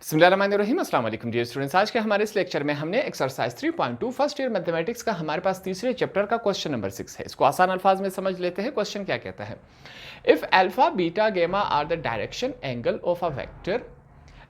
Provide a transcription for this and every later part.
बिस्मिल्लाहिर्रहमानिर्रहीम, अस्सलाम वालेकुम डियर स्टूडेंट्स। आज के हमारे इस लेक्चर में हमने एक्सरसाइज 3.2 फर्स्ट ईयर मैथमेटिक्स का हमारे पास तीसरे चैप्टर का क्वेश्चन नंबर 6 है। इसको आसान अल्फाज में समझ लेते हैं। क्वेश्चन क्या कहता है, if alpha beta gamma are the direction angle of a vector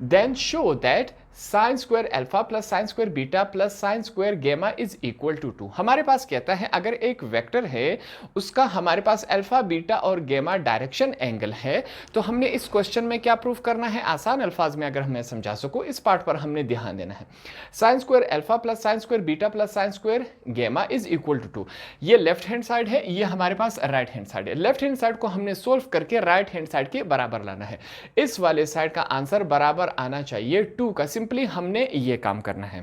then show that sine square alpha plus sine square beta plus sine square gamma is equal to 2। हमारे पास कहता है अगर एक वेक्टर है उसका हमारे पास अल्फा बीटा और gamma direction angle है, तो हमने इस क्वेश्चन में क्या प्रूफ करना है। आसान अल्फाज में अगर हमें समझा सको इस पार्ट पर हमने ध्यान देना है। Sine square alpha plus sine square beta plus sine square gamma is equal to 2। ये लेफ्ट हैंड साइड है, ये हमारे पास राइट हैंड साइड है। लेफ्ट हैंड साइड को हमने सोल्व करके राइट हैंड साइड के बराबर लाना है। इस वाले साइड का आंसर बराबर आना चाहिए 2 का। सिंपली हमने ये काम करना है।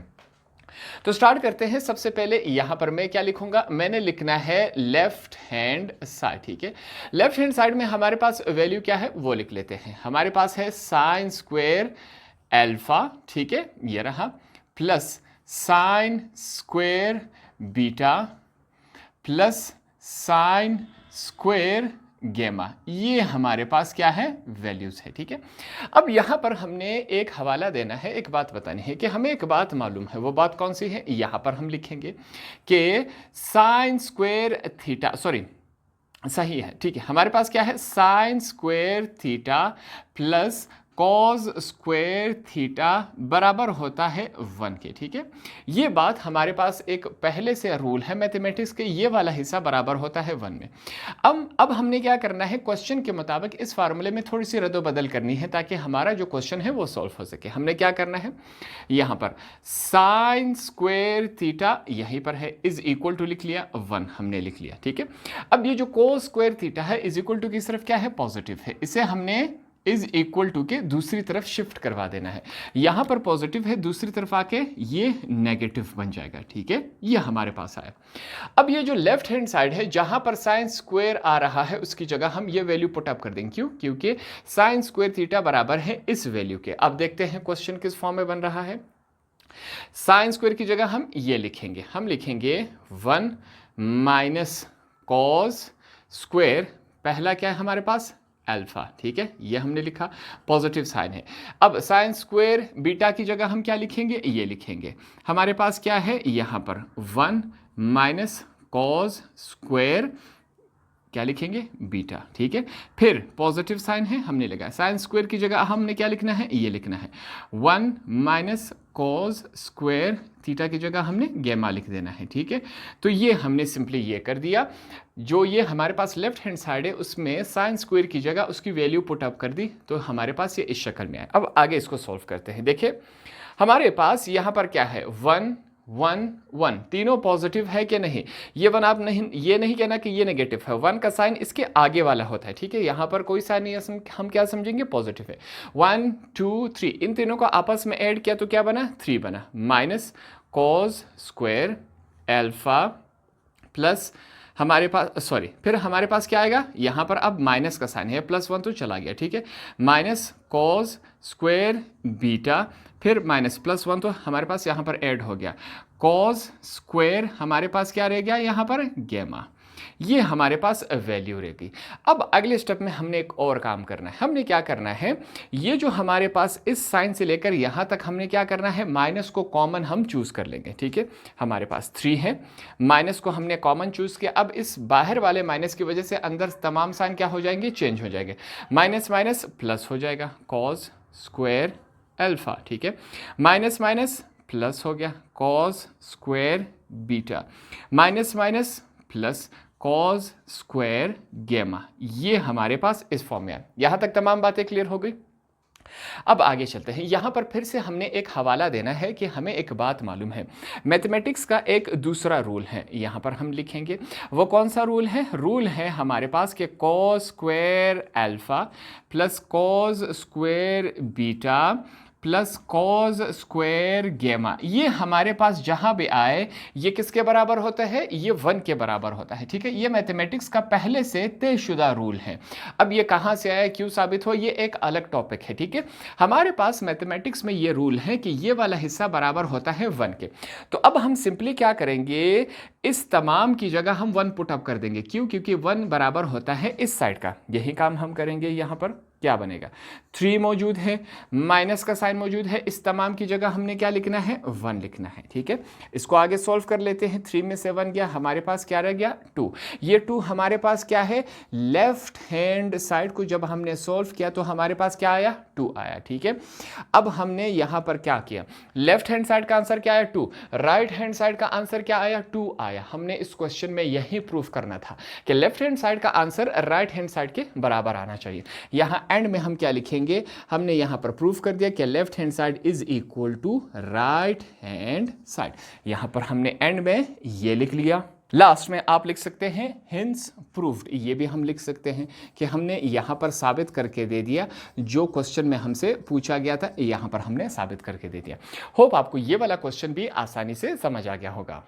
तो स्टार्ट करते हैं। सबसे पहले यहां पर मैं क्या लिखूंगा, मैंने लिखना है लेफ्ट हैंड साइड। ठीक है, लेफ्ट हैंड साइड में हमारे पास वैल्यू क्या है वो लिख लेते हैं। हमारे पास है साइन स्क्वायर अल्फा, ठीक है ये रहा, plus sine square beta plus sine square gamma, ये हमारे पास क्या है वैल्यूज है। ठीक है, अब यहां पर हमने एक हवाला देना है, एक बात बतानी है कि हमें एक बात मालूम है। वो बात कौन सी है, यहां पर हम लिखेंगे कि साइन स्क्वायर थीटा, सॉरी सही है, ठीक है, हमारे पास क्या है sine square theta plus cos square theta बराबर होता है 1 के। ठीक है, ये बात हमारे पास एक पहले से रूल है मैथमेटिक्स के, ये वाला हिस्सा बराबर होता है 1 में। अब हमने क्या करना है, क्वेश्चन के मुताबिक इस फार्मूले में थोड़ी सी रद्दोबदल करनी है ताकि हमारा जो क्वेश्चन है वो सॉल्व हो सके। हमने क्या करना है, यहाँ पर साइन स्क्वायर थीटा यहीं पर है इज इक्वल टू लिख लिया 1, हमने लिख लिया। ठीक है, अब ये जो कोस स्क्वायर थीटा है इज इक्वल टू की सिर्फ क्या है पॉजिटिव है, इसे हमने इज इक्वल टू के दूसरी तरफ शिफ्ट करवा देना है। यहां पर पॉजिटिव है, दूसरी तरफ आके ये नेगेटिव बन जाएगा। ठीक है, ये हमारे पास आया। अब ये जो लेफ्ट हैंड साइड है जहां पर साइन स्क्वायर आ रहा है उसकी जगह हम ये वैल्यू पुट अप कर देंगे। क्यों, क्योंकि साइन स्क्वायर थीटा बराबर है इस वैल्यू के। अब देखते हैं क्वेश्चन किस फॉर्म में बन रहा है। साइन स्क्वायर की जगह हम ये लिखेंगे, हम लिखेंगे 1 माइनस कॉस स्क्वायर, पहला क्या है हमारे पास अल्फा। ठीक है, ये हमने लिखा, पॉजिटिव साइन है। अब साइन स्क्वायर बीटा की जगह हम क्या लिखेंगे, ये लिखेंगे। हमारे पास क्या है यहां पर 1 माइनस कॉस स्क्वायर, क्या लिखेंगे बीटा। ठीक है, फिर पॉजिटिव साइन है हमने लगाया, साइन स्क्वायर की जगह हमने क्या लिखना है, ये लिखना है 1 माइनस कॉस स्क्वायर थीटा की जगह हमने गामा लिख देना है। ठीक है, तो ये हमने सिंपली ये कर दिया। जो ये हमारे पास लेफ्ट हैंड साइड है उसमें साइन स्क्वायर की जगह उसकी वैल्यू पुट अप कर दी, तो हमारे पास ये इस शक्ल में आया। अब आगे इसको सॉल्व करते हैं। देखिए हमारे पास यहाँ पर क्या है 1 1 1, तीनों पॉजिटिव है कि नहीं, ये 1 आप नहीं, ये नहीं कहना कि ये नेगेटिव है। 1 का साइन इसके आगे वाला होता है। ठीक है, यहाँ पर कोई साइन नहीं है, हम क्या समझेंगे पॉजिटिव है। 1 2 3, इन तीनों को आपस में ऐड किया तो क्या बना 3 बना, minus cos square alpha plus हमारे पास, सॉरी, फिर हमारे पास क्या आएगा, यहाँ पर अब माइनस का साइन है, +1 तो चला गया। ठीक है, माइनस कॉस स्क्वायर बीटा, फिर माइनस +1 तो हमारे पास यहाँ पर ऐड हो गया, कॉस स्क्वायर हमारे पास क्या रह गया यहाँ पर गामा, ये हमारे पास वैल्यू रहेगी। अब अगले स्टेप में हमने एक और काम करना है। हमने क्या करना है, ये जो हमारे पास इस साइन से लेकर यहाँ तक हमने क्या करना है, माइनस को कॉमन हम चूज कर लेंगे। ठीक है, हमारे पास 3 है, माइनस को हमने कॉमन चूज किया। अब इस बाहर वाले माइनस की वजह से अंदर तमाम साइन क्या हो जाएंगे, चेंज हो जाएंगे, माइनस माइनस प्लस हो जाएगा, कॉस स्क्वायर अल्फा। ठीक है, माइनस माइनस प्लस हो गया, cos square beta, minus minus plus cos square gamma, ये हमारे पास इस फॉर्म में है। यहां तक तमाम बातें क्लियर हो गई। अब आगे चलते हैं। यहां पर फिर से हमने एक हवाला देना है कि हमें एक बात मालूम है, मैथमेटिक्स का एक दूसरा रूल है, यहां पर हम लिखेंगे। वो कौन सा रूल है, रूल है हमारे पास कि cos square alpha plus cos square beta plus cos square gamma, ये हमारे पास जहां भी आए ये किसके बराबर होता है, ये 1 के बराबर होता है। ठीक है, ये मैथमेटिक्स का पहले से तयशुदा रूल है। अब ये कहां से आया, क्यों साबित हो, ये एक अलग टॉपिक है। ठीक है, हमारे पास मैथमेटिक्स में ये रूल है कि ये वाला हिस्सा बराबर होता है 1 के। तो अब हम सिंपली क्या करेंगे, इस तमाम की जगह हम 1 पुट अप कर देंगे। क्यों, क्योंकि 1 बराबर होता है इस साइड का, यही काम हम करेंगे यहाँ पर। क्या बनेगा, 3 मौजूद है, माइनस का साइन मौजूद है, इस तमाम की जगह हमने क्या लिखना है, 1 लिखना है। ठीक है, इसको आगे सॉल्व कर लेते हैं। 3 में से 1 गया, हमारे पास क्या रह गया, 2। ये 2 हमारे पास क्या है, लेफ्ट हैंड साइड को जब हमने सॉल्व किया तो हमारे पास क्या आया, 2 आया। ठीक है, अब हमने यहां पर क्या किया, लेफ्ट हैंड साइड का आंसर क्या आया, 2, राइट हैंड साइड का आंसर क्या आया, 2 आया। हमने इस क्वेश्चन में यही प्रूफ करना था कि लेफ्ट हैंड साइड का आंसर राइट हैंड साइड के बराबर आना चाहिए। यहां एंड में हम क्या लिखेंगे, हमने यहां पर प्रूफ कर दिया कि left hand side is equal to right hand side. यहां पर हमने एंड में ये लिख लिया। लास्ट में आप लिख सकते हैं हिंस प्रूव्ड, ये भी हम लिख सकते हैं कि हमने यहां पर साबित करके दे दिया, जो क्वेश्चन में हमसे पूछा गया था यहां पर हमने साबित करके दे दिया। होप आपको ये वाला क्वेश्चन भी आसानी से समझ आ गया होगा।